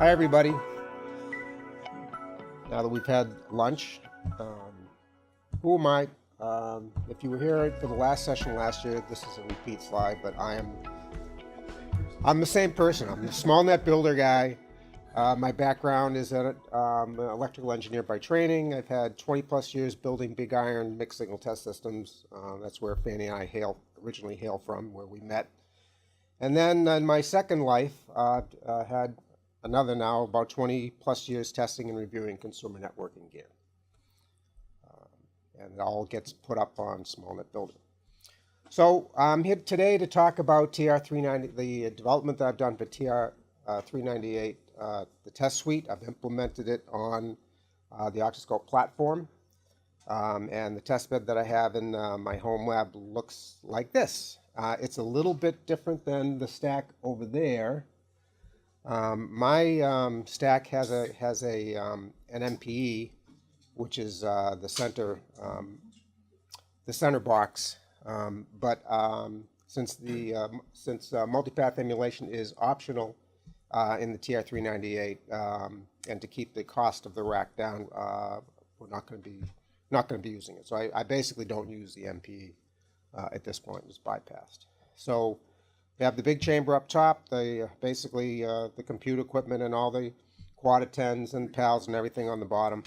Hi everybody. Now that we've had lunch, who am I? If you were here for the last session last year, this is a repeat slide, but I'm the same person. I'm the small net builder guy. My background is an electrical engineer by training. I've had 20 plus years building big iron mixed signal test systems. That's where Fanny and I originally hail from, where we met. And then in my second life, had another now about 20 plus years testing and reviewing consumer networking gear. And it all gets put up on SmallNet Builder. So I'm here today to talk about TR-398, the development that I've done for TR-398, the test suite. I've implemented it on the octoScope platform. And the testbed that I have in my home lab looks like this. It's a little bit different than the stack over there. My stack has an MPE, which is the center box. But since multipath emulation is optional in the TR-398, and to keep the cost of the rack down, we're not going to be using it. So I basically don't use the MPE at this point. It's bypassed. So we have the big chamber up top, basically the compute equipment and all the quad 10s and PALs and everything on the bottom,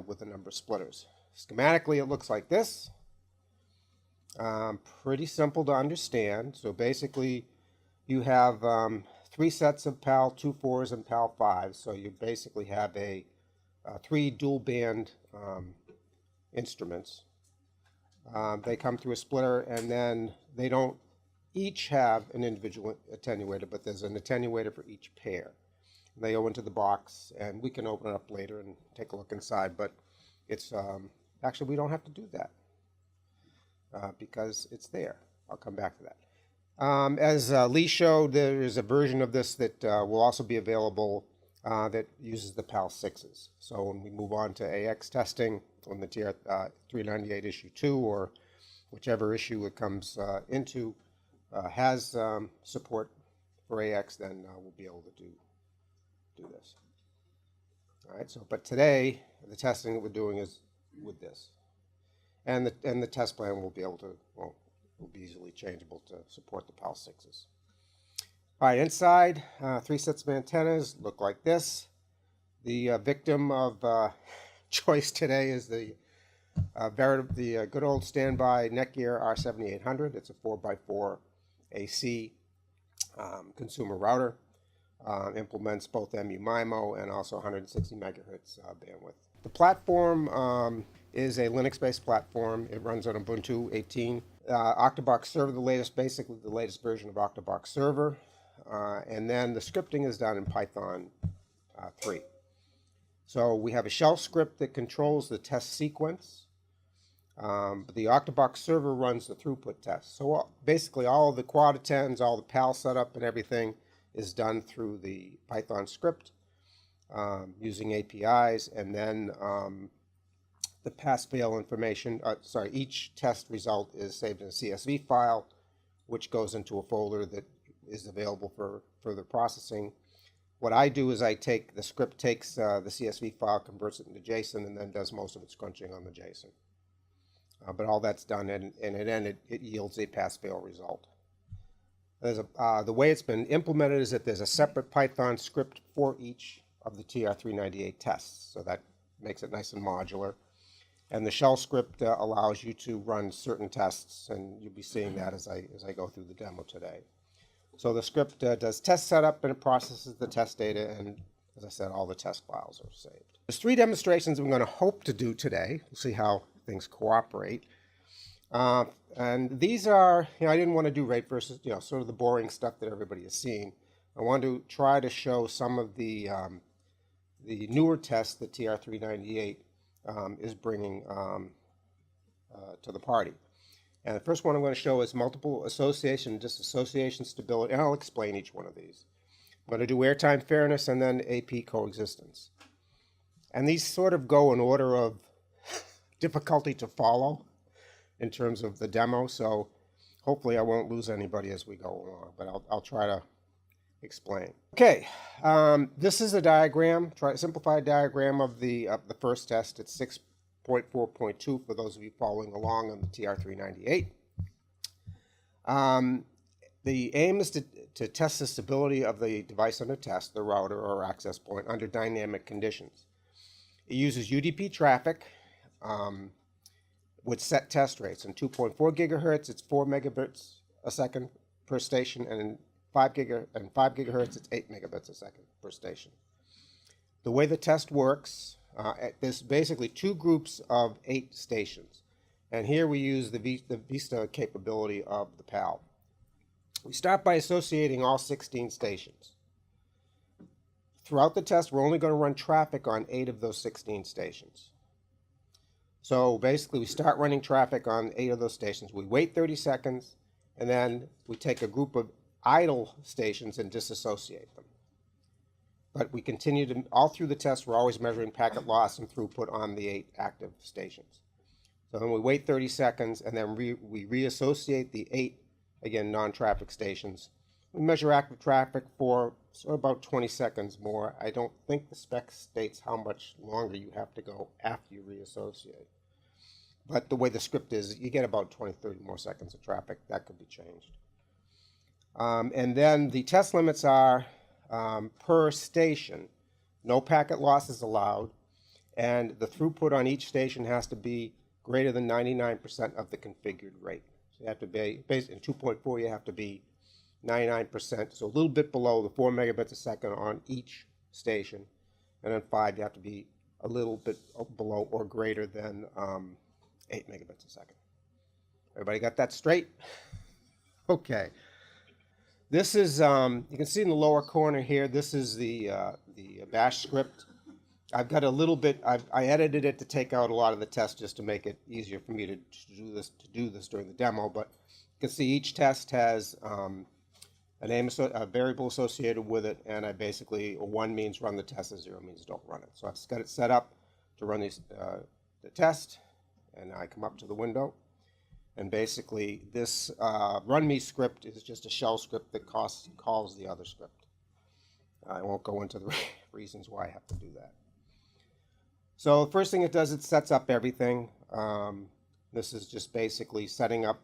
with a number of splitters. Schematically, it looks like this. Pretty simple to understand. So basically, you have 3 sets of PAL 2.4s and PAL 5s. So you basically have 3 dual band instruments. They come through a splitter, and then they don't each have an individual attenuator, but there's an attenuator for each pair. They go into the box, and we can open it up later and take a look inside, but it's actually, we don't have to do that because it's there. I'll come back to that. As Lee showed, there is a version of this that will also be available that uses the PAL 6s. So when we move on to AX testing on the TR-398 issue 2, or whichever issue it comes into, has support for AX, then we'll be able to do this. All right. So, but today the testing that we're doing is with this, and the test plan will be able to will be easily changeable to support the PAL 6s. All right. Inside, 3 sets of antennas look like this. The victim of choice today is the good old standby Netgear R7800. It's a 4x4 AC consumer router. Implements both MU-MIMO and also 160 megahertz bandwidth. The platform is a Linux-based platform. It runs on Ubuntu 18. octoBox server, basically the latest version of octoBox server. And then the scripting is done in Python 3. So we have a shell script that controls the test sequence. The octoBox server runs the throughput test. So basically all the quad 10s, all the PAL setup and everything is done through the Python script using APIs, and then the pass-fail information, each test result is saved in a CSV file, which goes into a folder that is available for further processing. What I do is the script takes the CSV file, converts it into JSON, and then does most of its crunching on the JSON. But all that's done, and it yields a pass-fail result. The way it's been implemented is that there's a separate Python script for each of the TR-398 tests. So that makes it nice and modular. And the shell script allows you to run certain tests, and you'll be seeing that as I go through the demo today. So the script does test setup, and it processes the test data, and as I said, all the test files are saved. There's 3 demonstrations I'm going to hope to do today. We'll see how things cooperate. And these are, I didn't want to do rate versus, sort of the boring stuff that everybody has seen. I want to try to show some of the newer tests that TR-398 is bringing to the party. And the first one I'm going to show is multiple association, dissociation stability, and I'll explain each one of these. I'm going to do Airtime Fairness and then AP Coexistence. And these sort of go in order of difficulty to follow in terms of the demo, so hopefully I won't lose anybody as we go along, but I'll try to explain. Okay, this is a diagram, simplified diagram of the first test. It's 6.4.2 for those of you following along on the TR-398. The aim is to test the stability of the device under test, the router or access point, under dynamic conditions. It uses UDP traffic with set test rates. In 2.4 gigahertz, it's 4 megabits a second per station, and in 5 gigahertz, it's 8 megabits a second per station. The way the test works, there's basically two groups of 8 stations. And here we use the Vista capability of the PAL. We start by associating all 16 stations. Throughout the test, we're only going to run traffic on 8 of those 16 stations. So basically, we start running traffic on 8 of those stations. We wait 30 seconds, and then we take a group of idle stations and disassociate them. But we continue to, all through the test, we're always measuring packet loss and throughput on the 8 active stations. So then we wait 30 seconds, and then we reassociate the 8, again, non-traffic stations. We measure active traffic for about 20 seconds more. I don't think the spec states how much longer you have to go after you reassociate. But the way the script is, you get about 20, 30 more seconds of traffic. That could be changed. And then the test limits are per station. No packet loss is allowed. And the throughput on each station has to be greater than 99% of the configured rate. So you have to be, in 2.4, you have to be 99%, so a little bit below the 4 megabits a second on each station. And then 5, you have to be a little bit below or greater than 8 megabits a second. Everybody got that straight? Okay. This is, you can see in the lower corner here, this is the bash script. I've got a little bit, I edited it to take out a lot of the tests just to make it easier for me to do this during the demo, but you can see each test has a variable associated with it, and I basically, 1 means run the test, and 0 means don't run it. So I've got it set up to run the test, and I come up to the window, and basically this run me script is just a shell script that calls the other script. I won't go into the reasons why I have to do that. So the first thing it does, it sets up everything. This is just basically setting up.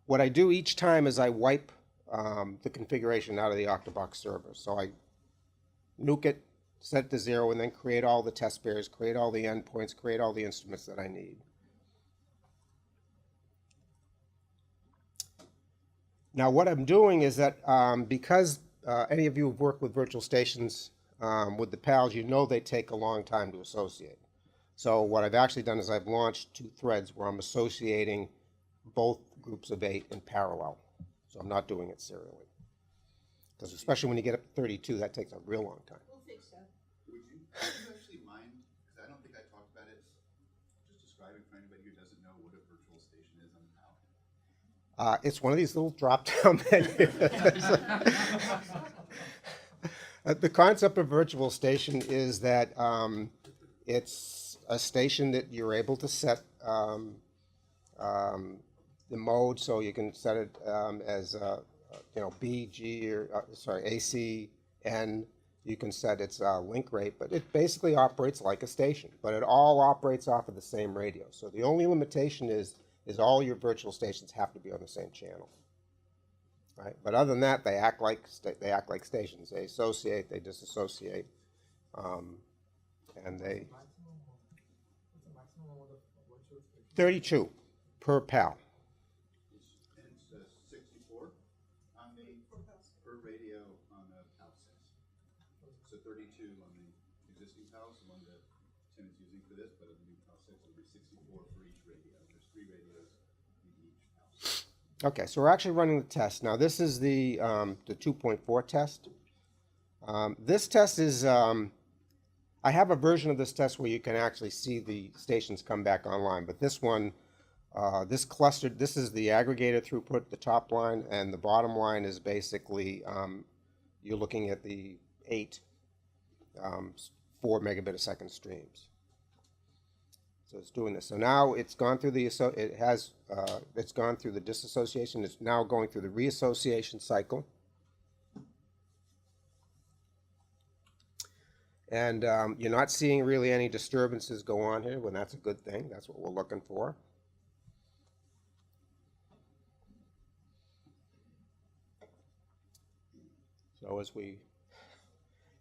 What I do each time is I wipe the configuration out of the octoBox server. So I nuke it, set it to 0, and then create all the test pairs, create all the endpoints, create all the instruments that I need. Now what I'm doing is that because any of you have worked with virtual stations with the PALs, you know they take a long time to associate. So what I've actually done is I've launched 2 threads where I'm associating both groups of 8 in parallel. So I'm not doing it serially. Because especially when you get up to 32, that takes a real long time. We'll fix that. Would you actually mind, because I don't think I talked about it, just describing for anybody who doesn't know what a virtual station is on PAL? It's one of these little drop-down menus. The concept of virtual station is that it's a station that you're able to set the mode, so you can set it as B, G, or AC, N. You can set its link rate, but it basically operates like a station, but it all operates off of the same radio. So the only limitation is all your virtual stations have to be on the same channel, right? But other than that, they act like stations. They associate, they disassociate, and they. 32 per PAL. And it's 64 on the per radio on the PAL 6. So 32 on the existing PALs, the one that Tim is using for this, but on the new PAL 6 will be 64 for each radio. There's 3 radios in each PAL. Okay, so we're actually running the test. Now this is the 2.4 test. This test is, I have a version of this test where you can actually see the stations come back online, but this one, this is the aggregator throughput, the top line, and the bottom line is basically, you're looking at the 8 4 megabit a second streams. So it's doing this. So now it's gone through it's gone through the disassociation. It's now going through the reassociation cycle. And you're not seeing really any disturbances go on here, when that's a good thing. That's what we're looking for. So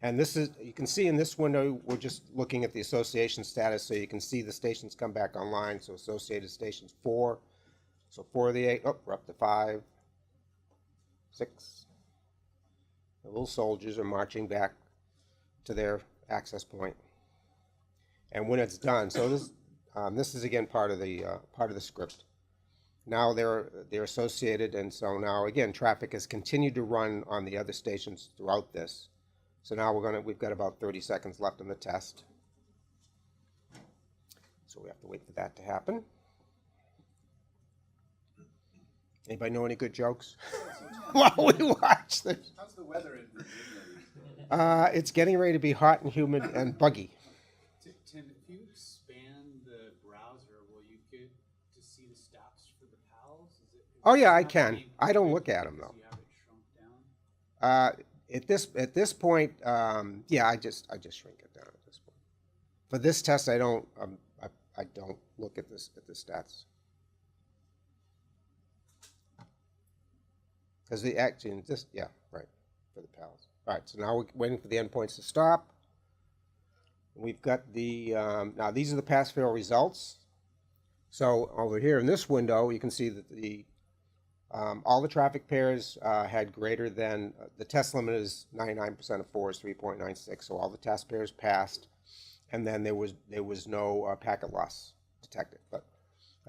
and this is, you can see in this window, we're just looking at the association status, so you can see the stations come back online. So associated stations 4, so 4 of the 8, oh, we're up to 5, 6. The little soldiers are marching back to their access point. And when it's done, so this is again part of the script. Now they're associated, and so now again traffic has continued to run on the other stations throughout this. So now we've got about 30 seconds left in the test. So we have to wait for that to happen. Anybody know any good jokes while we watch this? How's the weather in Virginia? It's getting ready to be hot and humid and buggy. Tim, if you expand the browser, will you get to see the stats for the PALs? Oh yeah, I can. I don't look at them though. You have it shrunk down? At this point, yeah, I just shrink it down at this point. For this test, I don't look at the stats. Because the action, yeah, right, for the PALs. All right, so now we're waiting for the endpoints to stop. We've got the, now these are the pass-fail results. So over here in this window, you can see that all the traffic pairs had greater than, the test limit is 99% of 4 is 3.96, so all the test pairs passed, and then there was no packet loss detected. But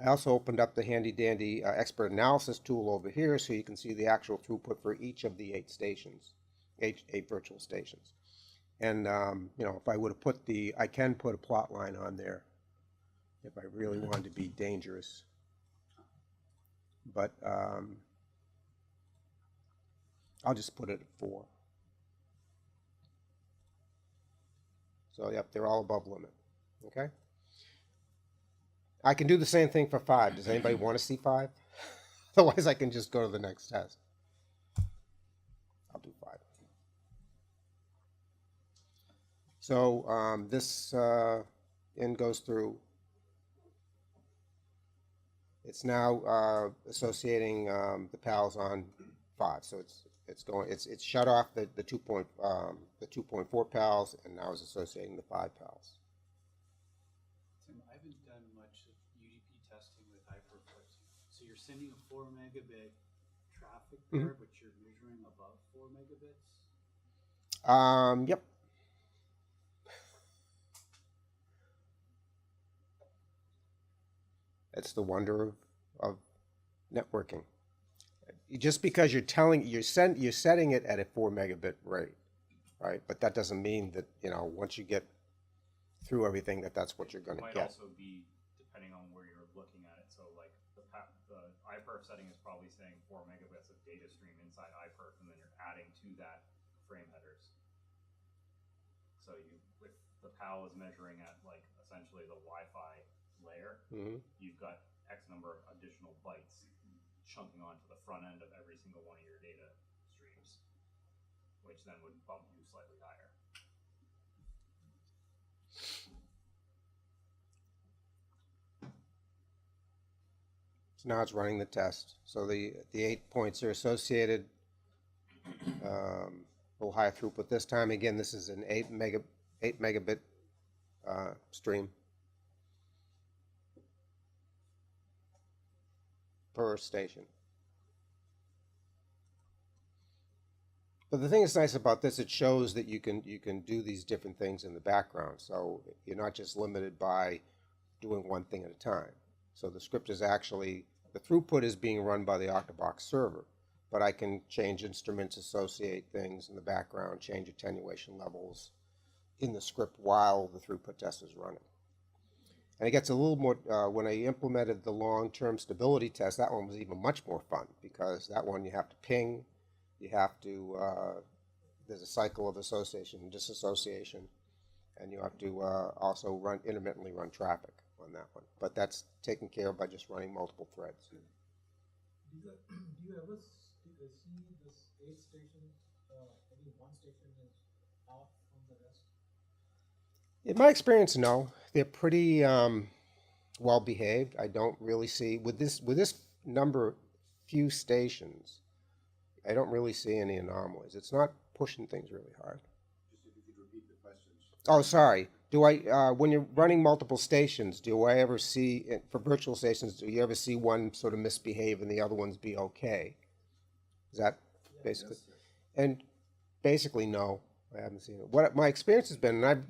I also opened up the handy-dandy expert analysis tool over here, so you can see the actual throughput for each of the 8 stations, 8 virtual stations. And you know, if I would have I can put a plot line on there if I really wanted to be dangerous. But I'll just put it at 4. So yep, they're all above limit. Okay. I can do the same thing for 5. Does anybody want to see 5? Otherwise, I can just go to the next test. I'll do 5. So this in goes through. It's now associating the PALs on 5. So it's shut off the 2.4 PALs, and now is associating the 5 PALs. Tim, I haven't done much of UDP testing with hyperflips. So you're sending a 4 megabit traffic pair, but you're measuring above 4 megabits? Yep. It's the wonder of networking. Just because you're setting it at a 4 megabit rate, right? But that doesn't mean that, you know, once you get through everything, that's what you're going to get. It might also be depending on where you're looking at it. So like the iPerf setting is probably saying 4 megabits of data stream inside iPerf, and then you're adding to that frame headers. So if the PAL is measuring at like essentially the Wi-Fi layer, you've got X number of additional bytes chunking onto the front end of every single one of your data streams, which then would bump you slightly higher. So now it's running the test. So the 8 points are associated. A little higher throughput this time. Again, this is an 8 megabit stream per station. But the thing that's nice about this, it shows that you can do these different things in the background. So you're not just limited by doing one thing at a time. So the script is actually, the throughput is being run by the octoBox server, but I can change instruments, associate things in the background, change attenuation levels in the script while the throughput test is running. And it gets a little more, when I implemented the long-term stability test, that one was even much more fun, because that one you have to ping, you have to, there's a cycle of association and disassociation, and you have to also intermittently run traffic on that one. But that's taken care of by just running multiple threads. Do you ever see this 8 station, maybe one station is off from the rest? In my experience, no. They're pretty well behaved. I don't really see with this number few stations. I don't really see any anomalies. It's not pushing things really hard. Just if you could repeat the questions. Oh, sorry. Do I when you're running multiple stations, do I ever see for virtual stations? Do you ever see one sort of misbehave and the other ones be okay? Is that basically? Yes, yes. And basically, no, I haven't seen it. What my experience has been, and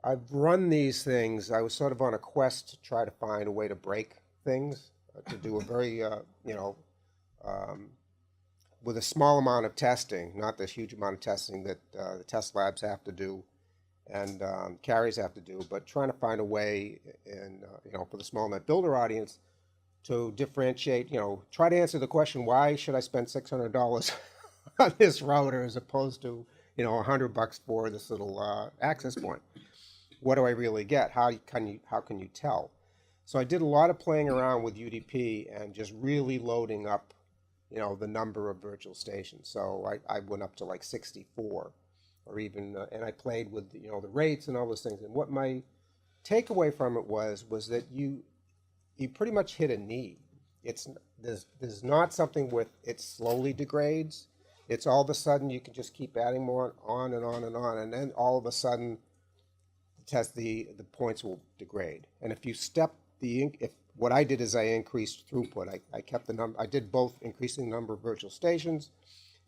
I've run these things. I was sort of on a quest to try to find a way to break things, to do a very, with a small amount of testing, not this huge amount of testing that the test labs have to do and carriers have to do, but trying to find a way, in, for the small net builder audience, to differentiate, try to answer the question, why should I spend $600 on this router as opposed to, $100 for this little access point? What do I really get? How can you tell? So I did a lot of playing around with UDP and just really loading up, the number of virtual stations. So I went up to like 64, or even, and I played with the rates and all those things. And what my takeaway from it was that you pretty much hit a need. There's not something with it slowly degrades. It's all of a sudden you can just keep adding more on and on and on, and then all of a sudden the points will degrade. And if you step if what I did is I increased throughput. I kept the number. I did both, increasing the number of virtual stations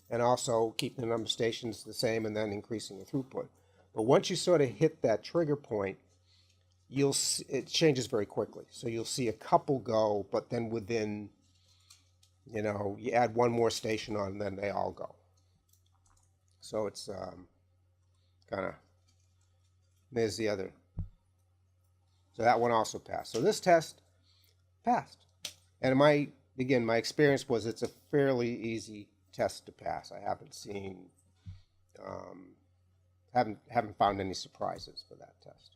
and also keeping the number of stations the same and then increasing the throughput. But once you sort of hit that trigger point, it changes very quickly. So you'll see a couple go, but then within, you add one more station on, and then they all go. So it's kind of, there's the other. So that one also passed. So this test passed. And my experience was it's a fairly easy test to pass. I haven't seen, haven't found any surprises for that test.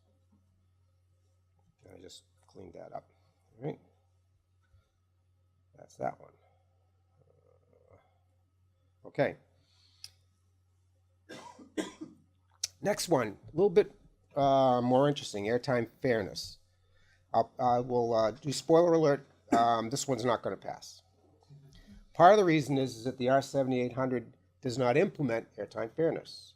I just cleaned that up. All right. That's that one. Okay. Next one, a little bit more interesting, Airtime Fairness. I will do spoiler alert, this one's not going to pass. Part of the reason is that the R7800 does not implement Airtime Fairness.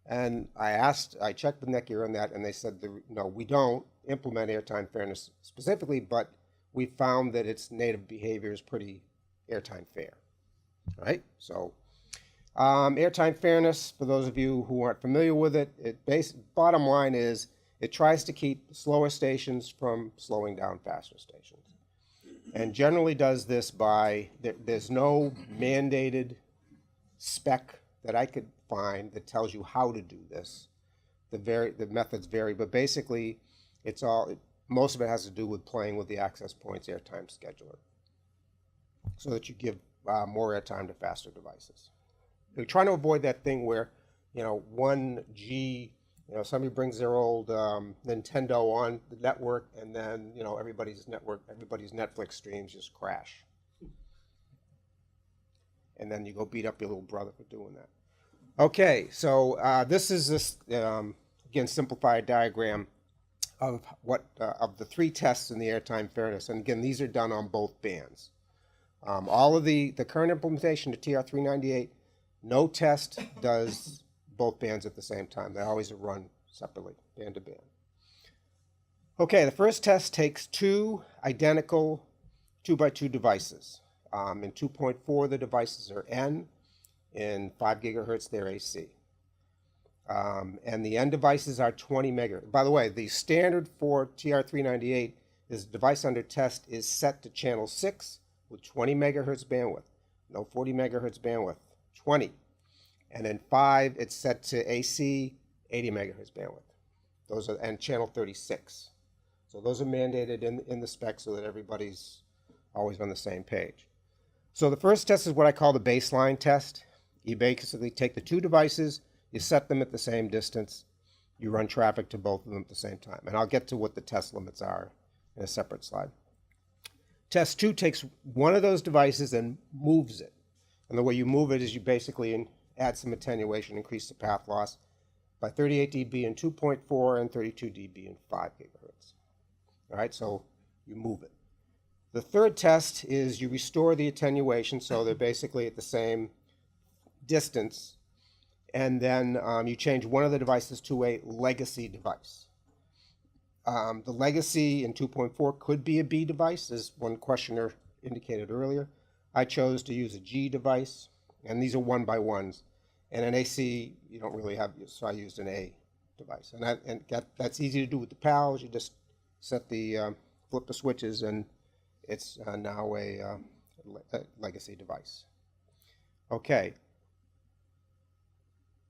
And I checked with Netgear on that, and they said, no, we don't implement Airtime Fairness specifically, but we found that its native behavior is pretty airtime fair. All right, so Airtime Fairness, for those of you who aren't familiar with it, bottom line is it tries to keep slower stations from slowing down faster stations. And generally does this by, there's no mandated spec that I could find that tells you how to do this. The methods vary, but basically most of it has to do with playing with the access points airtime scheduler so that you give more airtime to faster devices. We're trying to avoid that thing where, 1G, somebody brings their old Nintendo on the network, and then, everybody's Netflix streams just crash. And then you go beat up your little brother for doing that. Okay, so this is again, simplified diagram of of the 3 tests in the Airtime Fairness. And again, these are done on both bands. All of the current implementation to TR-398, no test does both bands at the same time. They always are run separately, band to band. Okay, the first test takes 2 identical 2x2 devices. In 2.4, the devices are N. In 5 gigahertz, they're AC. And the N devices are 20 megahertz. By the way, the standard for TR-398 is device under test is set to channel 6 with 20 megahertz bandwidth. No 40 megahertz bandwidth, 20. And in 5, it's set to AC, 80 megahertz bandwidth. And channel 36. So those are mandated in the spec so that everybody's always on the same page. So the first test is what I call the baseline test. You basically take the 2 devices, you set them at the same distance, you run traffic to both of them at the same time. And I'll get to what the test limits are in a separate slide. Test 2 takes one of those devices and moves it. And the way you move it is you basically add some attenuation, increase the path loss, by 38 dB in 2.4 and 32 dB in 5 gigahertz. All right, so you move it. The third test is you restore the attenuation, so they're basically at the same distance, and then you change one of the devices to a legacy device. The legacy in 2.4 could be a B device, as one questioner indicated earlier. I chose to use a G device, and these are 1x1s. And an AC, you don't really have, so I used an A device. And that's easy to do with the PALs. You just set the, flip the switches, and it's now a legacy device. Okay.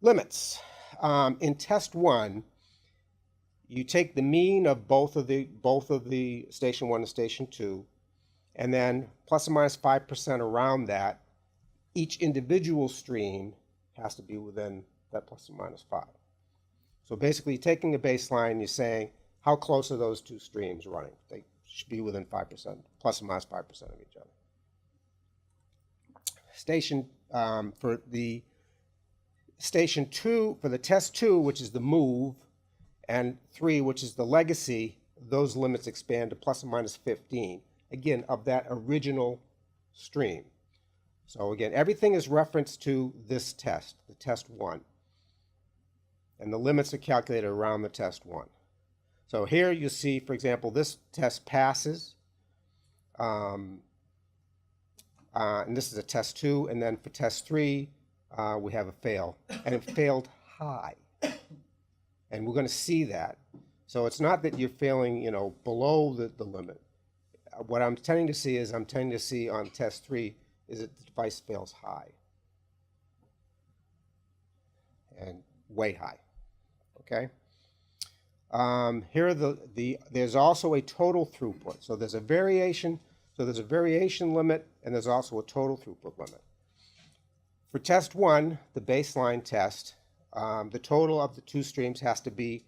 Limits. In test 1, you take the mean of both of the station 1 and station 2, and then plus or minus 5% around that. Each individual stream has to be within that plus or minus 5. So basically, taking a baseline, you're saying, how close are those two streams running? They should be within 5%, plus or minus 5% of each other. Station, for the station 2, for the test 2, which is the move, and 3, which is the legacy, those limits expand to plus or minus 15, again, of that original stream. So again, everything is referenced to this test, the test 1. And the limits are calculated around the test 1. So here you see, for example, this test passes. And this is a test 2. And then for test 3, we have a fail. And it failed high. And we're going to see that. So it's not that you're failing, below the limit. What I'm tending to see is, on test 3, is that the device fails high. And way high. Okay? Here are there's also a total throughput. So there's a variation. So there's a variation limit, and there's also a total throughput limit. For test 1, the baseline test, the total of the two streams has to be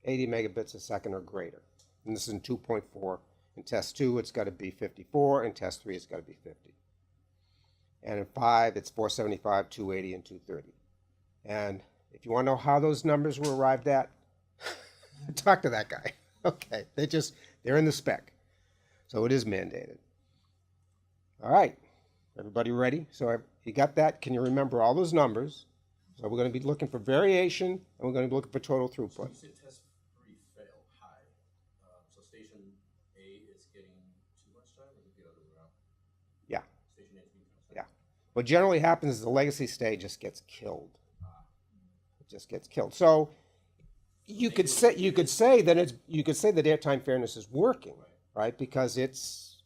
80 megabits a second or greater. And this is in 2.4. In test 2, it's got to be 54. In test 3, it's got to be 50. And in 5, it's 475, 280, and 230. And if you want to know how those numbers were arrived at, talk to that guy. Okay, they're in the spec. So it is mandated. All right, everybody ready? So you got that? Can you remember all those numbers? So we're going to be looking for variation, and we're going to be looking for total throughput. So you said test 3 failed high. So station A is getting too much time, or is it the other way around? Yeah. Station A is getting too much time. Yeah. What generally happens is the legacy state just gets killed. It just gets killed. So you could say that Airtime Fairness is working, right? Because it's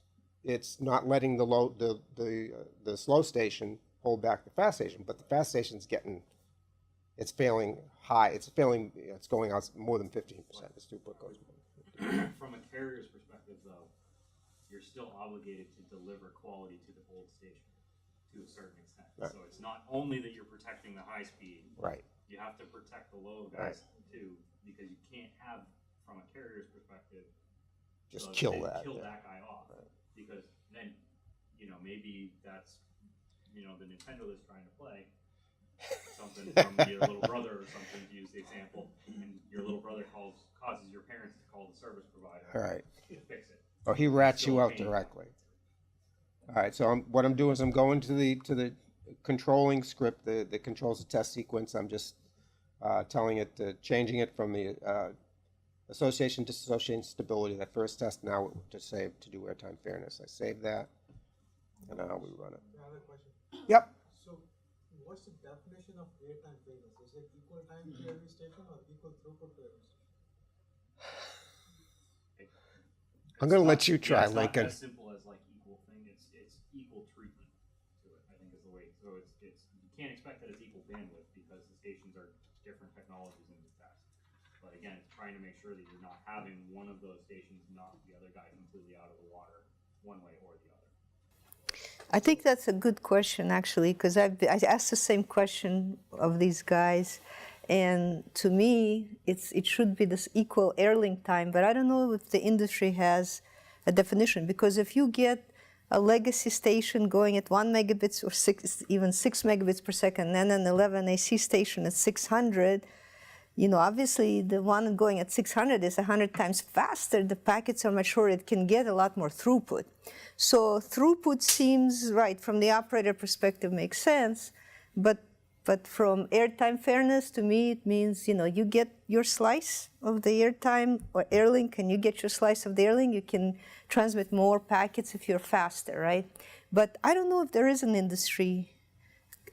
not letting the slow station hold back the fast station, but the fast station's it's failing high. It's going out more than 15%. Its throughput goes more than 15%. From a carrier's perspective, though, you're still obligated to deliver quality to the old station to a certain extent. Right. So it's not only that you're protecting the high speed. Right. You have to protect the low guys too, because you can't have, from a carrier's perspective, Just kill that. Kill that guy off, because then, maybe that's, the Nintendo that's trying to play something from your little brother or something, to use the example, and your little brother causes your parents to call the service provider. All right. To fix it. Or he rats you Still out paying. directly. All right. So what I'm doing is I'm going to the controlling script that controls the test sequence. I'm just telling it, changing it from the association, dissociation, stability, that first test, now to save to do airtime fairness. I save that, and now we run it. Another question. Yep. So, what's the definition of airtime fairness? Is it equal time to every station or equal throughput to every station? I'm going to let you try, it's Lincoln. Not as simple as like equal thing. It's equal treatment to it, I think, is the way. So it's you can't expect that it's equal bandwidth, because the stations are different technologies in this test. But again, it's trying to make sure that you're not having one of those stations knock the other guy completely out of the water, one way or the other. I think that's a good question, actually, because I asked the same question of these guys, and to me, it should be this equal airlink time, but I don't know if the industry has a definition, because if you get a legacy station going at 1 megabits or even 6 megabits per second, and an 11 AC station at 600, Obviously the one going at 600 is 100 times faster. The packets are much shorter. It can get a lot more throughput. So throughput seems right from the operator perspective, makes sense, but from airtime fairness, to me, it means, you get your slice of the airtime or Airlink, and you get your slice of the Airlink. You can transmit more packets if you're faster, right? But I don't know if there is an industry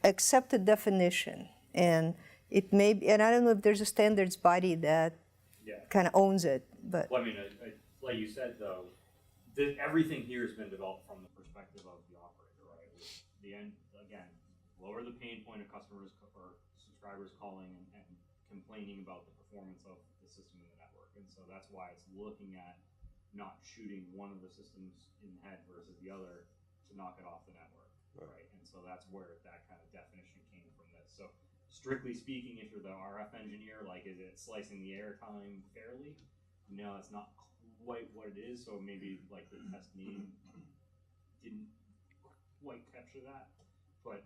accepted definition, and it may be, and I don't know if there's a standards body that kind of owns it. But Well, I mean, like you said, though, everything here has been developed from the perspective of the operator, right? The end, again, lower the pain point of customers or subscribers calling and complaining about the performance of the system in the network. And so that's why it's looking at not shooting one of the systems in the head versus the other to knock it off the network, right? And so that's where that kind of definition came from this. So strictly speaking, if you're the RF engineer, like, is it slicing the airtime fairly? No, it's not quite what it is. So maybe like the test name didn't quite capture that. But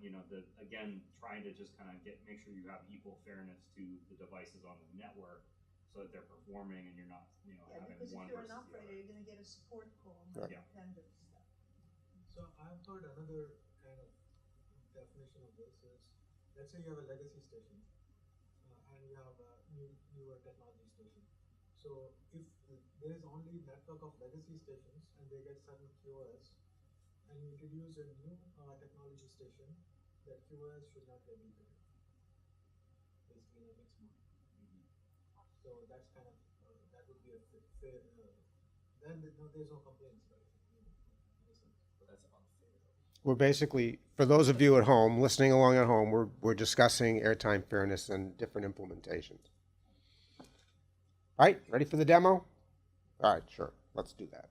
again, trying to just kind of make sure you have equal fairness to the devices on the network, so that they're performing and you're not, having one versus the other. you're going to get a support call, not Yeah. tender stuff. So I've heard another kind of definition of this is, let's say you have a legacy station and you have a newer technology station. So if there is only network of legacy stations and they get certain QoS, and you introduce a new technology station, that QoS should not get degraded. Basically, a mixed mode. So that's kind of, that would be a fair, then there's no complaints, right? But that's unfair. We're basically, for those of you at home, listening along at home, we're discussing airtime fairness and different implementations. All right, ready for the demo? All right, sure, let's do that.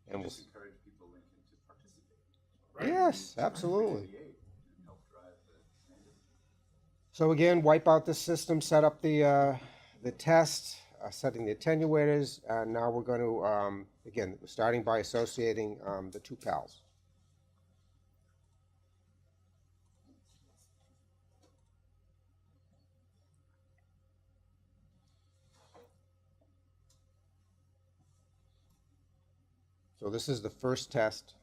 And we'll Just encourage people, Lincoln, to participate. Yes, absolutely. And help drive the standard. So again, wipe out the system, set up the test, setting the attenuators, and now we're going to, again, we're starting by associating the two PALs. So this is the first test.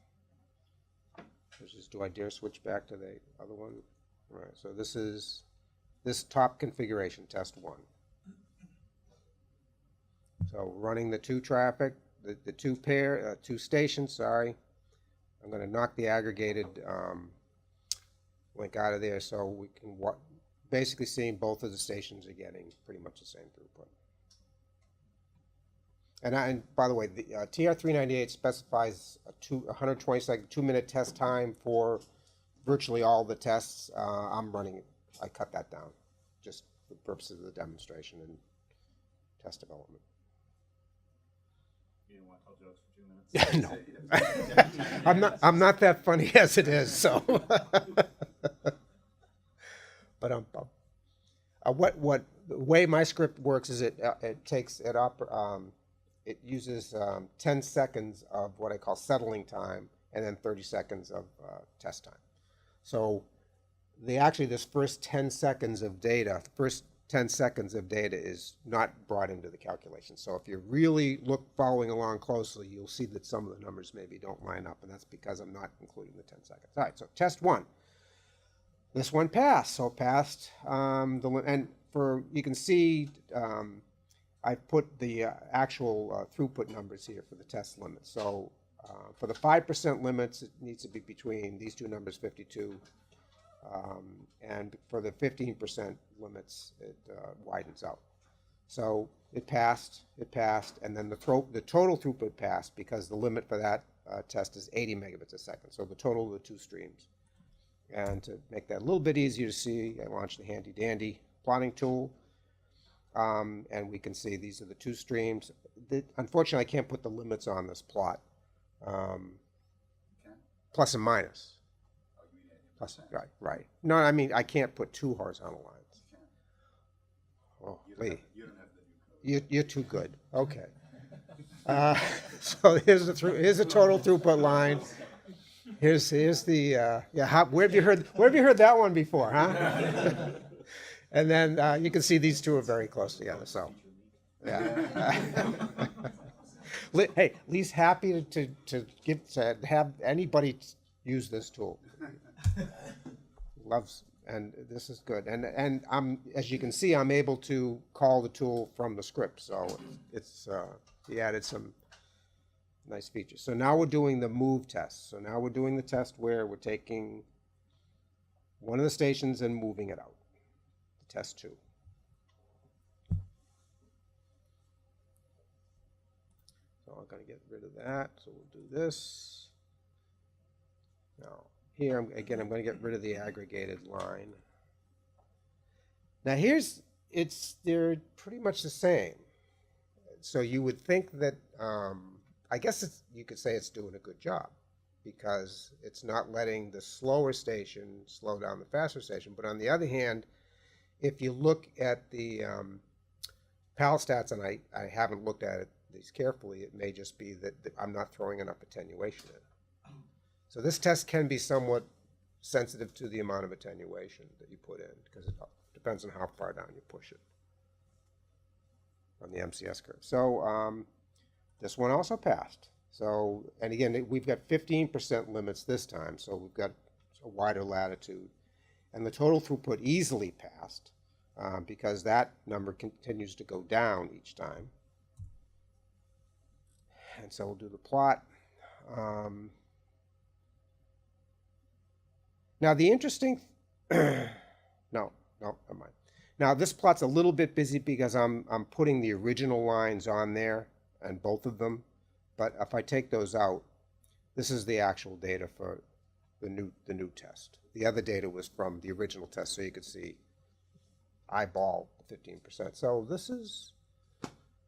Do I dare switch back to the other one? All right, so this is this top configuration, test 1. So running the two traffic, the two stations, sorry. I'm going to knock the aggregated link out of there so we can basically seeing both of the stations are getting pretty much the same throughput. And by the way, the TR-398 specifies a 120-second, 2-minute test time for virtually all the tests. I'm running it. I cut that down just for the purposes of the demonstration and test development. You didn't want to tell jokes for 2 minutes? No, I'm not that funny as it is. So, but what the way my script works is it uses 10 seconds of what I call settling time and then 30 seconds of test time. So this first 10 seconds of data, is not brought into the calculation. So if you really following along closely, you'll see that some of the numbers maybe don't line up, and that's because I'm not including the 10 seconds. All right, so test 1. This one passed. So passed, you can see I put the actual throughput numbers here for the test limits. So for the 5% limits, it needs to be between these two numbers, 52. And for the 15% limits, it widens out. So it passed, and then the total throughput passed because the limit for that test is 80 megabits a second. So the total of the two streams. And to make that a little bit easier to see, I launched the handy dandy plotting tool. And we can see these are the two streams. Unfortunately, I can't put the limits on this plot, plus and minus. Plus, right. No, I mean, I can't put two horizontal lines. Oh, Lee, you're too good. Okay. So here's the total throughput line. Here's the where have you heard that one before, huh? And then you can see these two are very close together, so. Yeah. Hey, Lee's happy to have anybody use this tool. Loves, and this is good. And I'm, as you can see, I'm able to call the tool from the script, so it's he added some nice features. So now we're doing the move test. So now we're doing the test where we're taking one of the stations and moving it out. Test 2. So I'm going to get rid of that. So we'll do this. Now here, I'm going to get rid of the aggregated line. Now they're pretty much the same. So you would think that, I guess you could say it's doing a good job because it's not letting the slower station slow down the faster station. But on the other hand, if you look at the PAL stats, and I haven't looked at these carefully, it may just be that I'm not throwing enough attenuation in. So this test can be somewhat sensitive to the amount of attenuation that you put in because it depends on how far down you push it on the MCS curve. So this one also passed. So, and again, we've got 15% limits this time, so we've got a wider latitude. And the total throughput easily passed because that number continues to go down each time. And so we'll do the plot. Now the interesting, no, never mind. Now this plot's a little bit busy because I'm putting the original lines on there and both of them. But if I take those out, this is the actual data for the new test. The other data was from the original test, so you could see eyeball 15%. So this is,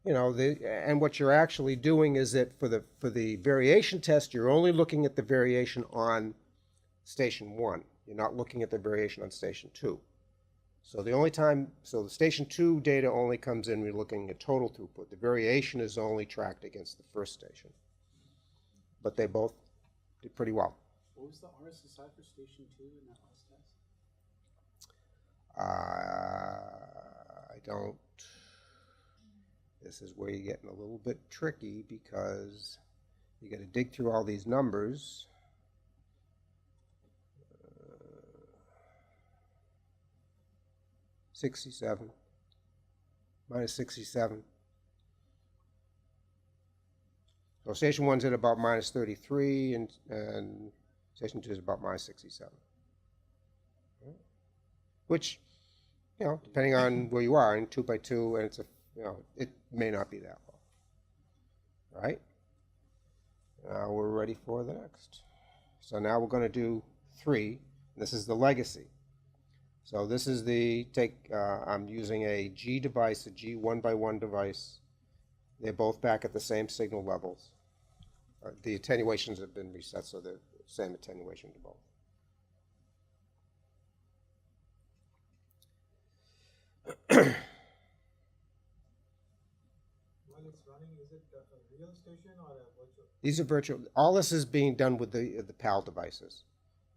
and what you're actually doing is that for the variation test, you're only looking at the variation on station 1. You're not looking at the variation on station 2. So the station 2 data only comes in when you're looking at total throughput. The variation is only tracked against the first station. But they both did pretty well. What was the RSSI for station 2 in that last test? I don't. This is where you're getting a little bit tricky because you got to dig through all these numbers. 67 minus 67. So station 1's at about minus 33, and station 2 is about minus 67. Which, depending on where you are, in 2 by 2, and it may not be that low. Right? Now we're ready for the next. So now we're going to do 3. This is the legacy. So this is I'm using a G device, a G 1x1 device. They're both back at the same signal levels. The attenuations have been reset, so they're the same attenuation to both. While it's running, is it a real station or a virtual? These are virtual. All this is being done with the PAL devices.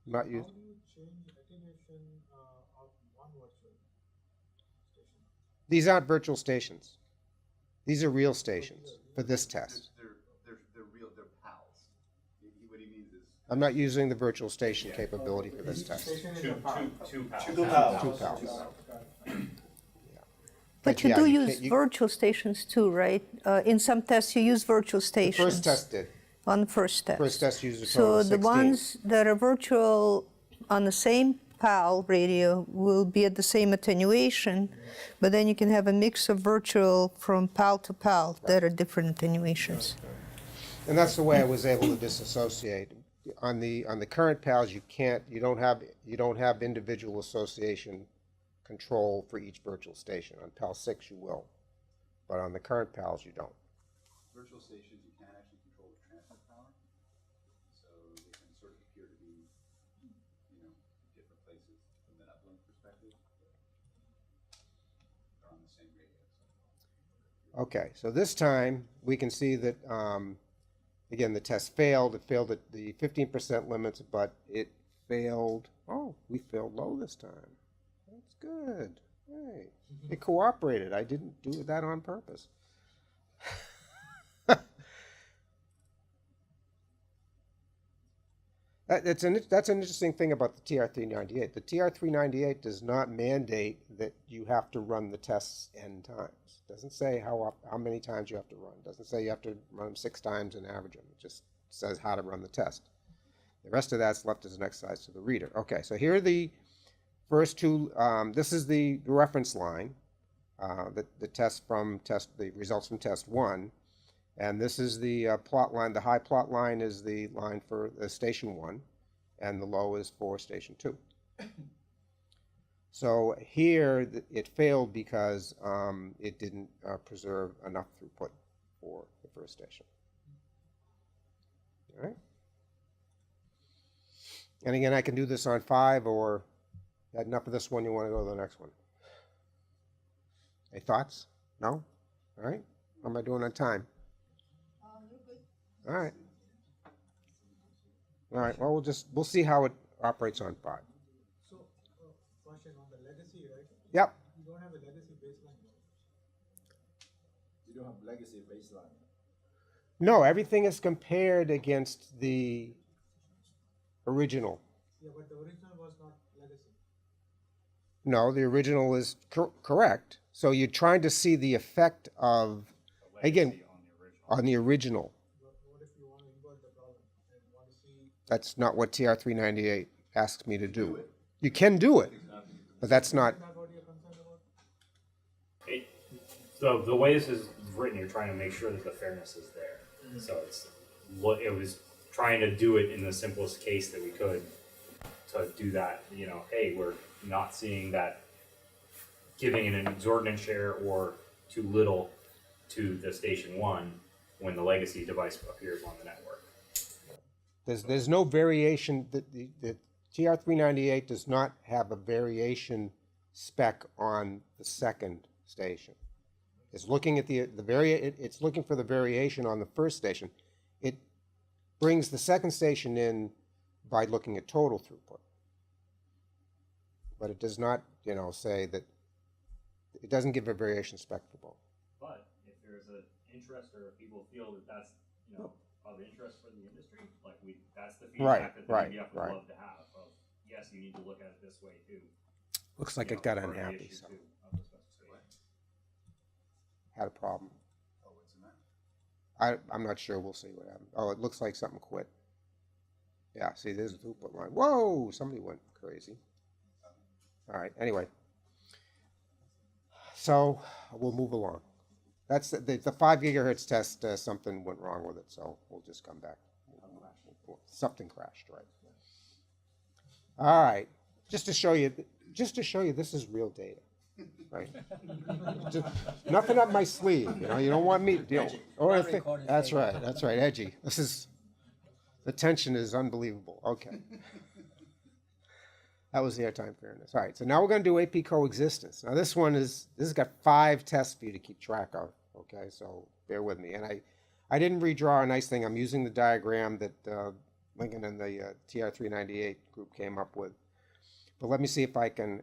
Not used. How do you change attenuation of one virtual station? These aren't virtual stations. These are real stations for this test. They're real. They're PALs. What he means is I'm not using the virtual station capability for this test. Two pals. Two PALs. But you yeah, do you use can't- you- virtual stations too, right? In some tests, you use virtual The stations. first test did. On the first test. First test used a total So of the 16. ones that are virtual on the same PAL radio will be at the same attenuation, but then you can have a mix of virtual from PAL to PAL that are different attenuations. And that's the way I was able to disassociate. On the current PALs, you don't have individual association control for each virtual station. On PAL 6 you will, but on the current PALs you don't. virtual stations, you can't actually control the transmit power. So they can sort of appear to be, different places from an uplink perspective. But they're on the same radio. So. Okay, so this time we can see that, again, the test failed. It failed at the 15% limits, but it failed. Oh, we failed low this time. That's good. Hey, it cooperated. I didn't do that on purpose. That's an interesting thing about the TR-398. The TR-398 does not mandate that you have to run the tests n times. It doesn't say how many times you have to run. It doesn't say you have to run them 6 times and average them. It just says how to run the test. The rest of that's left as an exercise to the reader. Okay, so here are the first two. This is the reference line, the results from test 1. And this is the plot line. The high plot line is the line for station 1, and the low is for station 2. So here it failed because it didn't preserve enough throughput for the first station. All right. And again, I can do this on 5, or had enough of this one, you want to go to the next one. Any thoughts? No? All right. How am I doing on time? All right. All right. Well, we'll see how it operates on 5. So, question on the legacy, right? Yep. You don't have a legacy baseline. You don't have legacy baseline. No, everything is compared against the original. Yeah, but the original was not legacy. No, the original is correct. So you're trying to see the effect of, again, on the original. But what if you want to invert the problem and want to see? That's not what TR-398 asks me to do. You can do it, but that's not. Is that what you're concerned about? So the way this is written, you're trying to make sure that the fairness is there. So it was trying to do it in the simplest case that we could to do that. You know, hey, we're not seeing that giving an exorbitant share or too little to the station 1 when the legacy device appears on the network. There's no variation. The TR-398 does not have a variation spec on the second station. It's looking at it's looking for the variation on the first station. It brings the second station in by looking at total throughput. But it does not, say that it doesn't give a variation spec for both. But if there's an interest, or if people feel that that's of interest for the industry, that's the feedback that the UBF would love to have. Of, yes, you need to look at it this way too. Looks like it got unhappy. So had a problem. Oh, what's the matter? I'm not sure. We'll see what happens. Oh, it looks like something quit. Yeah, see, there's a throughput line. Whoa, somebody went crazy. All right, anyway. So we'll move along. That's the 5 gigahertz test. Something went wrong with it, so we'll just come back. Something crashed, right? All right, just to show you, this is real data, right? Just, nothing up my sleeve, You don't want me, That's right, edgy. The tension is unbelievable. Okay. That was the Airtime Fairness. All right, so now we're going to do AP Coexistence. Now this has got 5 tests for you to keep track of, okay? So bear with me. And I didn't redraw a nice thing. I'm using the diagram that Lincoln and the TR-398 group came up with. But let me see if I can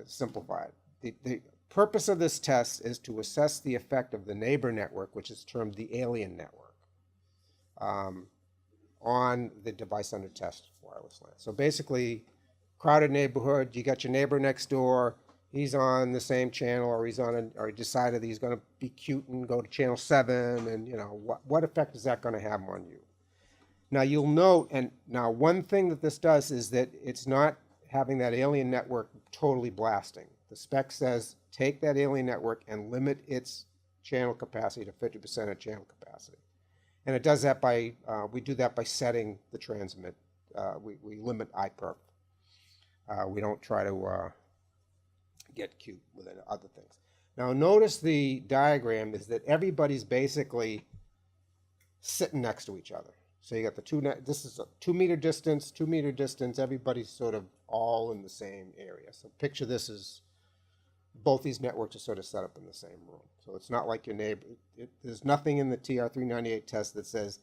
simplify it. The purpose of this test is to assess the effect of the neighbor network, which is termed the alien network, on the device under test wireless LAN. So basically, crowded neighborhood, you got your neighbor next door, he's on the same channel, or or he decided that he's going to be cute and go to channel 7, and what effect is that going to have on you? Now you'll note, and now one thing that this does is that it's not having that alien network totally blasting. The spec says take that alien network and limit its channel capacity to 50% of channel capacity. And it does that by, we do that by setting the transmit. We limit IPERF. We don't try to get cute with other things. Now notice the diagram is that everybody's basically sitting next to each other. So you got this is a 2 meter distance, 2 meter distance, everybody's sort of all in the same area. So picture this as both these networks are sort of set up in the same room. So it's not like your neighbor, there's nothing in the TR-398 test that says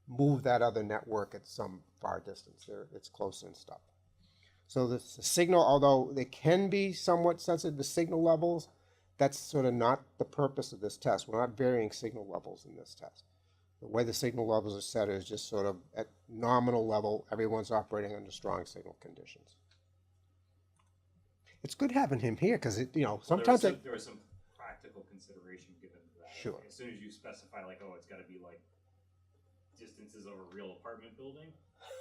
move that other network at some far distance. It's close and stuff. So the signal, although they can be somewhat sensitive to signal levels, that's sort of not the purpose of this test. We're not varying signal levels in this test. The way the signal levels are set is just sort of at nominal level. Everyone's operating under strong signal conditions. It's good having him here because sometimes there was some practical consideration given to that. Sure. As soon as you specify like, oh, it's got to be like distances of a real apartment building,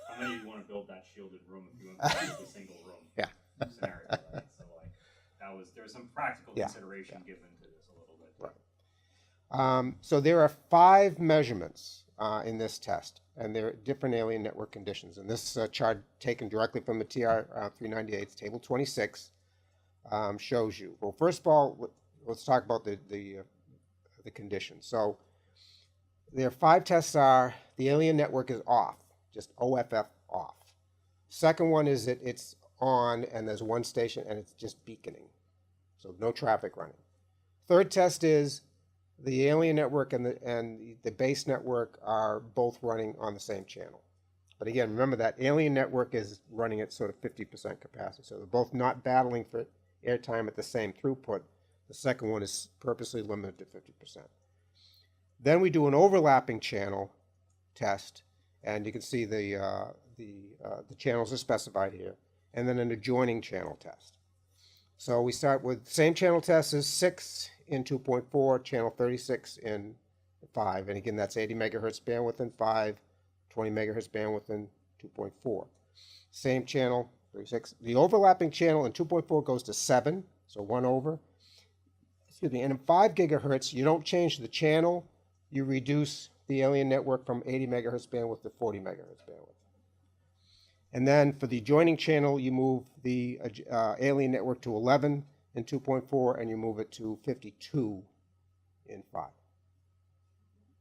how many do you want to build that shielded room if you want to build a single room? Yeah. Scenario, right? So like there was some practical consideration given to this a little bit. Right. So there are 5 measurements in this test, and they're different alien network conditions. And this chart taken directly from the TR-398, table 26, shows you. Well, first of all, let's talk about the conditions. So their 5 tests are the alien network is off, just OFF off. Second one is that it's on and there's one station and it's just beaconing, so no traffic running. Third test is the alien network and the base network are both running on the same channel. But again, remember that alien network is running at sort of 50% capacity, so they're both not battling for airtime at the same throughput. The second one is purposely limited to 50%. Then we do an overlapping channel test, and you can see the channels are specified here, and then an adjoining channel test. So we start with same channel test is 6 in 2.4, channel 36 in 5, and again that's 80 megahertz bandwidth in 5, 20 megahertz bandwidth in 2.4. Same channel 36. The overlapping channel in 2.4 goes to 7, so 1 over. Excuse me. And in 5 gigahertz, you don't change the channel, you reduce the alien network from 80 megahertz bandwidth to 40 megahertz bandwidth. And then for the adjoining channel, you move the alien network to 11 in 2.4, and you move it to 52 in 5. All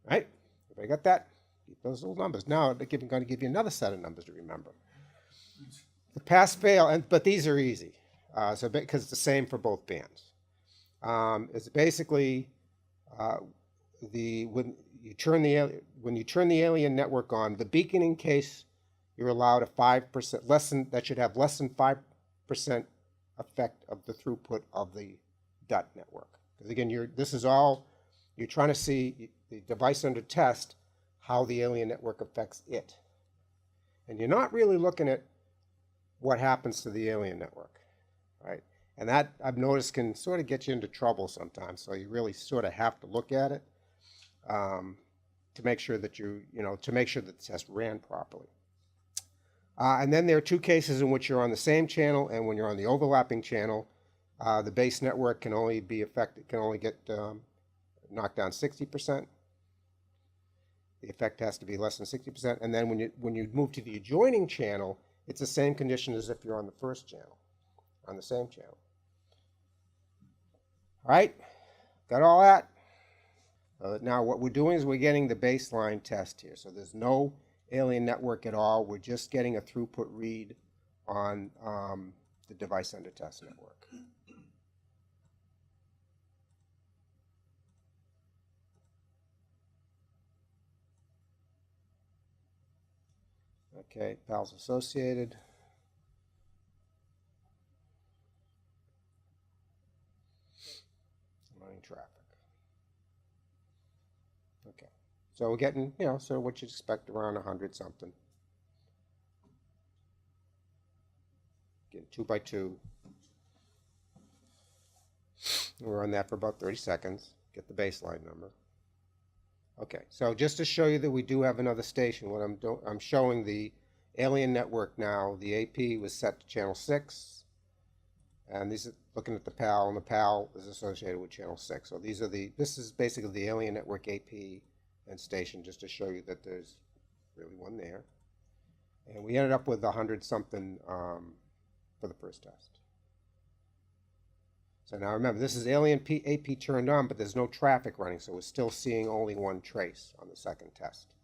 right? Everybody got that? Keep those little numbers. Now I'm going to give you another set of numbers to remember. The pass fail, but these are easy, because it's the same for both bands. It's basically when you turn the alien network on, the beaconing case, you're allowed a 5% that should have less than 5% effect of the throughput of the DUT network. Because again, this is all you're trying to see the device under test how the alien network affects it, and you're not really looking at what happens to the alien network, right? And that I've noticed can sort of get you into trouble sometimes. So you really sort of have to look at it to make sure that to make sure that the test ran properly. And then there are 2 cases in which you're on the same channel, and when you're on the overlapping channel, the base network can only be affected, can only get knocked down 60%. The effect has to be less than 60%. And then when you move to the adjoining channel, it's the same condition as if you're on the first channel, on the same channel. All right, got all that? Now what we're doing is we're getting the baseline test here. So there's no alien network at all. We're just getting a throughput read on the device under test network. Okay, PALs associated. Running traffic. Okay, so we're getting, so what you'd expect around 100 something. Getting 2 by 2. We're on that for about 30 seconds. Get the baseline number. Okay, so just to show you that we do have another station, what I'm showing the alien network now. The AP was set to channel 6, and these are looking at the PAL, and the PAL is associated with channel 6. So this is basically the alien network AP and station, just to show you that there's really one there. And we ended up with 100 something for the first test. So now remember, this is alien AP turned on, but there's no traffic running, so we're still seeing only one trace on the second test.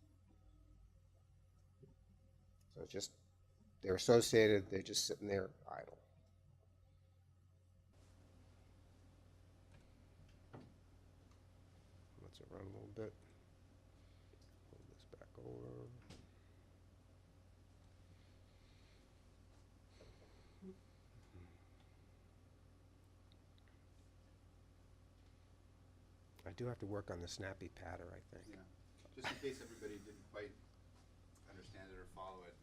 So it's just, they're associated, they're just sitting there idle. Let's it run a little bit. Pull this back over. do have to work on the snappy patter, I think. Yeah, just in case everybody didn't quite understand it or follow it,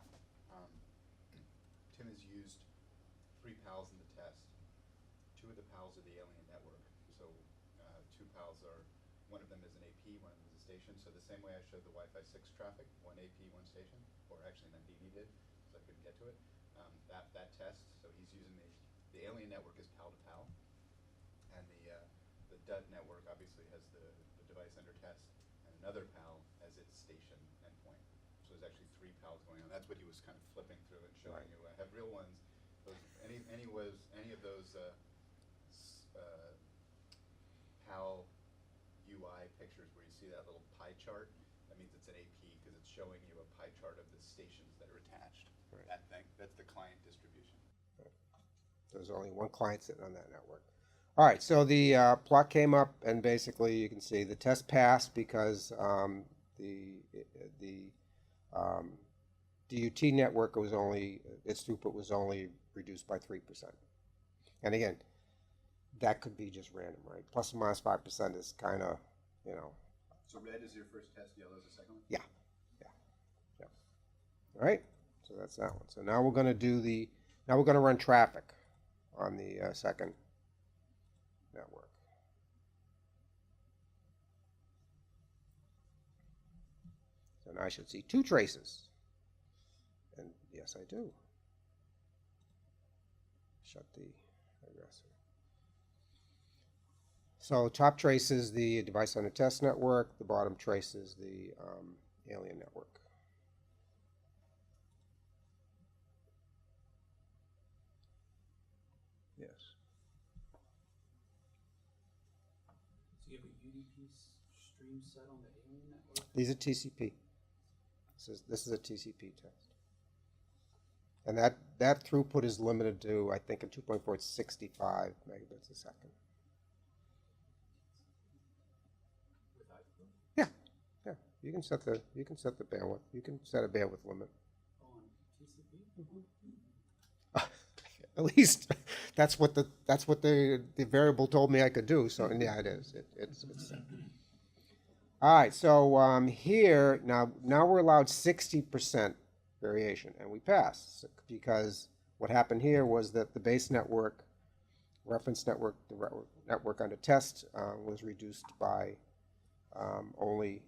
Tim has used 3 PALs in the test. 2 of the PALs are the alien network. So 2 PALs are, one of them is an AP, one of them is a station. So the same way I showed the Wi-Fi 6 traffic, 1 AP, 1 station, or actually then DD did, because I couldn't get to it. That test, so he's using the alien network is PAL to PAL, and the DUD network obviously has the device under test, and another PAL as its station endpoint. So there's actually 3 PALs going on. That's what he was kind of flipping through and showing Right. you. I have real ones. Any of those PAL UI pictures where you see that little pie chart, that means it's an AP because it's showing you a pie chart of the stations that are attached. Right. That thing, that's the client distribution. There's only one client sitting on that network. All right, so the plot came up, and basically you can see the test passed because the DUT network was only, its throughput was only reduced by 3%. And again, that could be just random, right? Plus or minus 5% is kind of, you know. So red is your first test, yellow is the second one? Yeah. All right, so that's that one. So now we're going to do now we're going to run traffic on the second network. So now I should see 2 traces. And yes, I do. Shut the aggressor. So top trace is the device on the test network. The bottom trace is the alien network. Yes. So you have a UDP stream set on the alien network? These are TCP. This is a TCP test. And that throughput is limited to, I think, in 2.4, it's 65 megabits a second. With iPhone? Yeah. You can set the bandwidth. You can set a bandwidth limit. On TCP? At least that's what the variable told me I could do. So yeah, it is. It's set. All right. So here now we're allowed 60% variation, and we passed because what happened here was that the base network, reference network, the network under test was reduced by only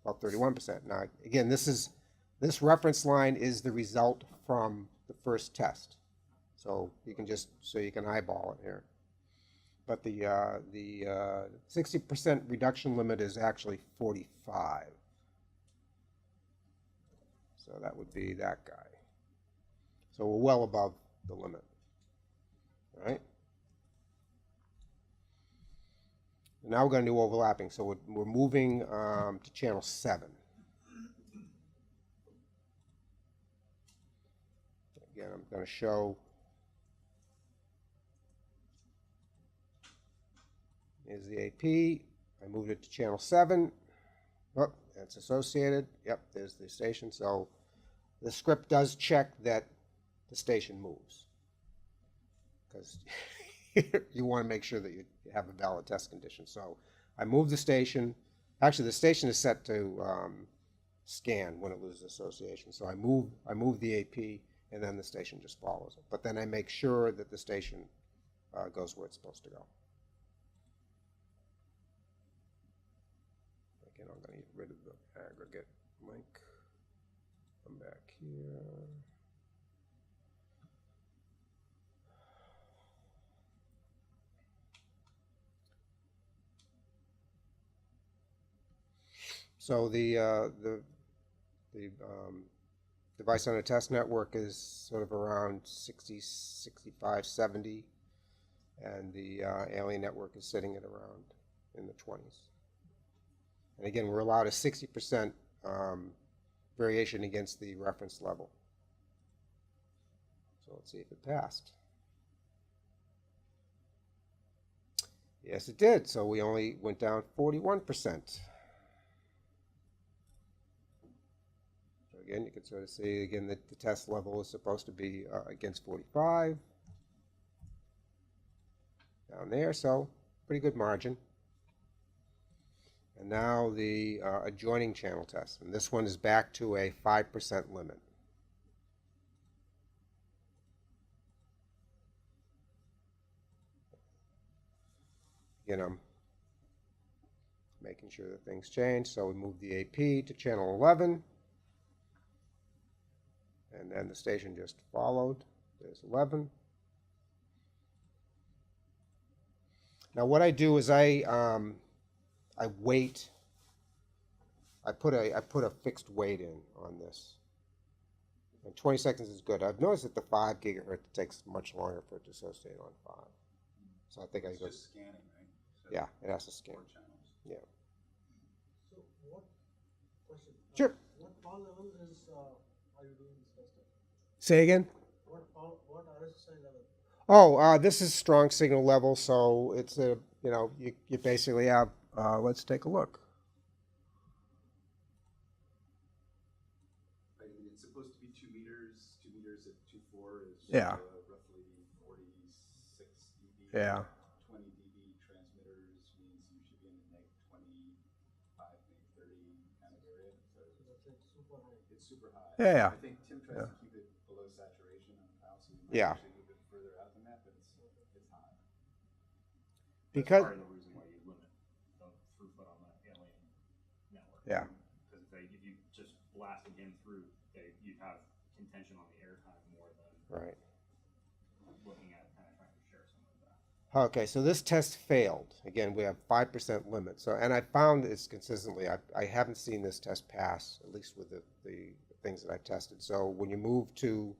about 31%. Now again, this reference line is the result from the first test. So you can eyeball it here. But the 60% reduction limit is actually 45. So that would be that guy. So we're well above the limit. All right. And now we're going to do overlapping. So we're moving to channel 7. Again, I'm going to show. Here's the AP. I moved it to channel 7. Oh, that's associated. Yep, there's the station. So the script does check that the station moves, because you want to make sure that you have a valid test condition. So I moved the station. Actually, the station is set to scan when it loses association. So I move the AP, and then the station just follows it. But then I make sure that the station goes where it's supposed to go. Again, I'm going to get rid of the aggregate link. Come back here. So the device on a test network is sort of around 60, 65, 70, and the alien network is sitting at around in the 20s. And again, we're allowed a 60% variation against the reference level. So let's see if it passed. Yes, it did. So we only went down 41%. Again, you can sort of see again that the test level is supposed to be against 45 down there, so pretty good margin. And now the adjoining channel test. And this one is back to a 5% limit. Again, I'm making sure that things change. So we move the AP to channel 11. And then the station just followed. There's 11. Now what I do is I wait. I put a fixed wait in on this. And 20 seconds is good. I've noticed that the 5 gigahertz takes much longer for it to associate on 5. So I think It's I go. just scanning, right? So Yeah, it has to scan. 4 channels. Yeah. So what, question? Sure. What power level is, are you doing this test at? Say again. What RSSI level? Oh, this is strong signal level, so it's a, you basically have, let's take a look. I mean, it's supposed to be 2 meters. 2 meters at 2.4 is Yeah. roughly 46 dB. Yeah. 20 dB transmitters means you should be in the -25, maybe 30 kind of area. So So that's like super high. it's super high. Yeah. I think Tim tries Yeah. to keep it below saturation on the power, so you might Yeah. actually move it further out than that, but it's high. Because, That's part of the reason why you limit the throughput on that alien network. yeah. Because if you just blasted him through, you'd have contention on the airtime more than Right. looking at kind of trying to share some of that. Okay, so this test failed. Again, we have 5% limit. So, and I found this consistently. I haven't seen this test pass, at least with the things that I've tested. So when you move to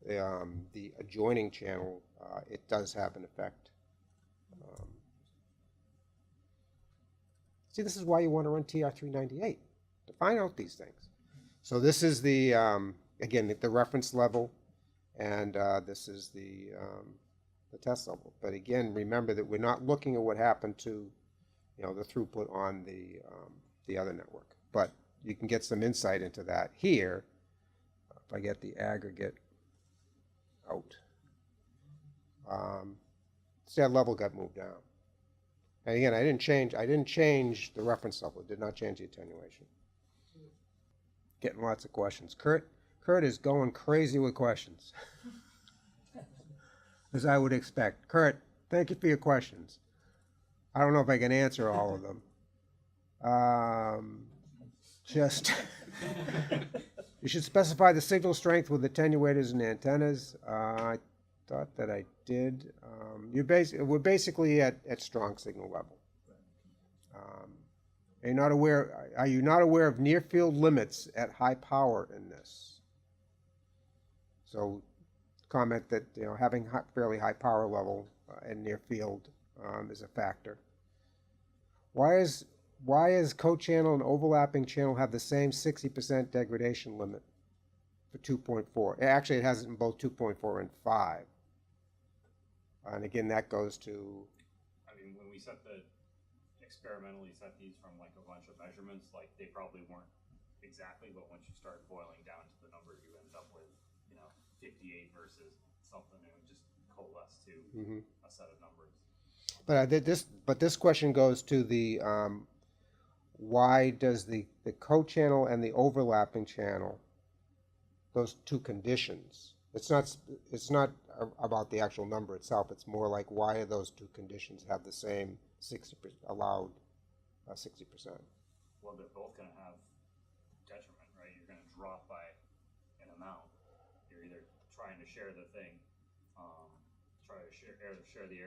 the adjoining channel, it does have an effect. See, this is why you want to run TR-398, to find out these things. So this is the, again, the reference level, and this is the test level. But again, remember that we're not looking at what happened to, the throughput on the other network. But you can get some insight into that here. If I get the aggregate out, see that level got moved down. And again, I didn't change the reference level. It did not change the attenuation. Getting lots of questions. Kurt is going crazy with questions, as I would expect. Kurt, thank you for your questions. I don't know if I can answer all of them. You should specify the signal strength with attenuators and antennas. I thought that I did. We're basically at strong signal level. Are you not aware of near field limits at high power in this? So comment that having fairly high power level and near field is a factor. Why is co-channel and overlapping channel have the same 60% degradation limit for 2.4? Actually, it has it in both 2.4 and 5. And again, that goes to. I mean, when we experimentally set these from like a bunch of measurements, like they probably weren't exactly, but once you start boiling down to the numbers, you end up with 58 versus something, and it just coalesce to a set of numbers. But this question goes to the why does the co-channel and the overlapping channel, those two conditions, it's not about the actual number itself. It's more like why do those two conditions have the same 60% allowed 60%? Well, they're both going to have detriment, right? You're going to drop by an amount. You're either trying to share the thing, try to share the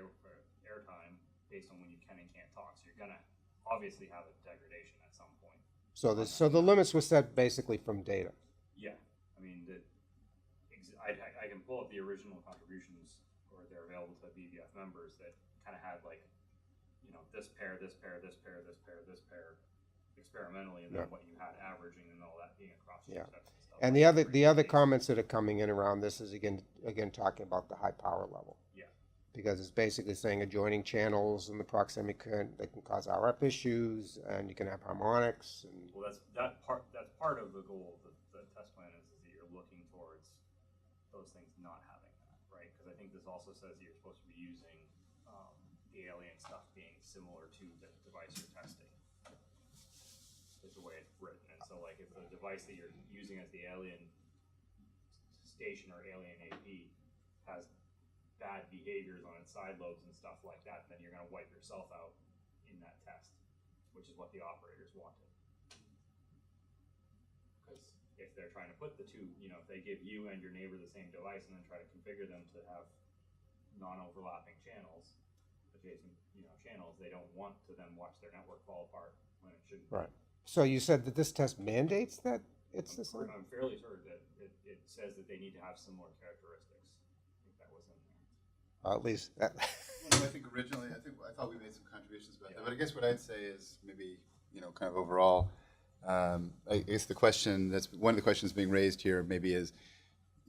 airtime based on when you can and can't talk. So you're going to obviously have a degradation at some point. So the limits were set basically from data. Yeah, I mean, I can pull up the original contributions, or they're available to BBF members that kind of had like, this pair, this pair, this pair, this pair, this pair, experimentally, and then what you had averaging and all that being across two sets and stuff. And the other comments that are coming in around this is again talking about the high power level. Yeah. Because it's basically saying adjoining channels and the proximity current, they can cause RF issues, and you can have harmonics. And Well, that's part of the goal of the test plan is that you're looking towards those things not having that, right? Because I think this also says that you're supposed to be using the alien stuff being similar to the device you're testing. is the way it's written. And so like if the device that you're using as the alien station or alien AP has bad behaviors on its side lobes and stuff like that, then you're going to wipe yourself out in that test, which is what the operators wanted. Because if they're trying to put the two, you know, if they give you and your neighbor the same device and then try to configure them to have non-overlapping channels, adjacent, you know, channels, they don't want to then watch their network fall apart when it shouldn't. Right. So you said that this test mandates that it's the same? I'm fairly certain that it says that they need to have similar characteristics. I think that was in there. At least that. Well, no, I think originally, I thought we made some contributions about that, but I guess what I'd say is maybe, you know, kind of overall, I guess the question that's one of the questions being raised here maybe is,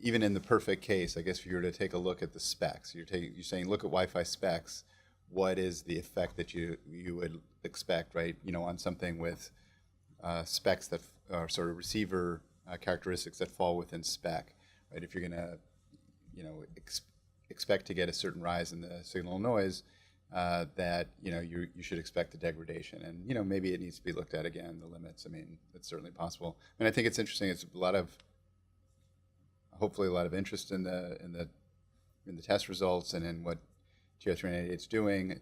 even in the perfect case, I guess if you were to take a look at the specs, you're saying look at Wi-Fi specs, what is the effect that you would expect, right? You know, on something with specs that are sort of receiver characteristics that fall within spec, right? If you're going to, you know, expect to get a certain rise in the signal noise, that, you know, you should expect a degradation, and, you know, maybe it needs to be looked at again, the limits. I mean, it's certainly possible. I mean, I think it's interesting. It's a lot of, hopefully, a lot of interest in the test results and in what TR-398 is doing.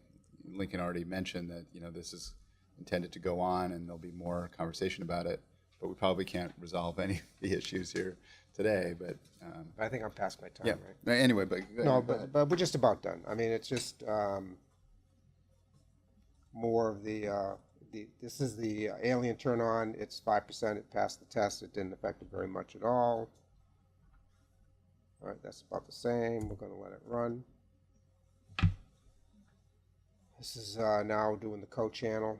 Lincoln already mentioned that, you know, this is intended to go on, and there'll be more conversation about it. But we probably can't resolve any of the issues here today. But I think I'm past my time, yeah. right? Anyway, but No, but we're just about done. I mean, it's just more of the this is the alien turn on. It's 5%. It passed the test. It didn't affect it very much at all. All right, that's about the same. We're going to let it run. This is now doing the co-channel.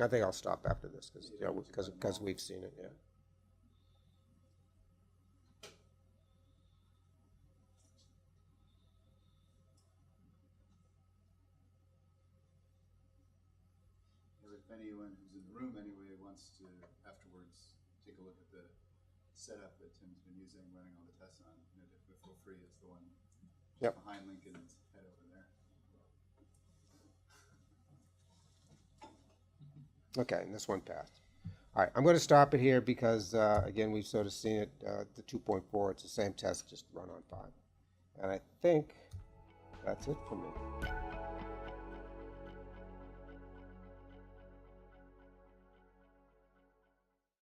I think I'll stop after this because we've seen it. Yeah. if anyone who's in the room anyway wants to afterwards take a look at the setup that Tim's been using, running all the tests on, you know, feel free. It's the one behind Lincoln's head over there. Okay, and this one passed. All right, I'm going to stop it here because, again, we've sort of seen it, the 2.4, it's the same test, just run on 5. And I think that's it for me.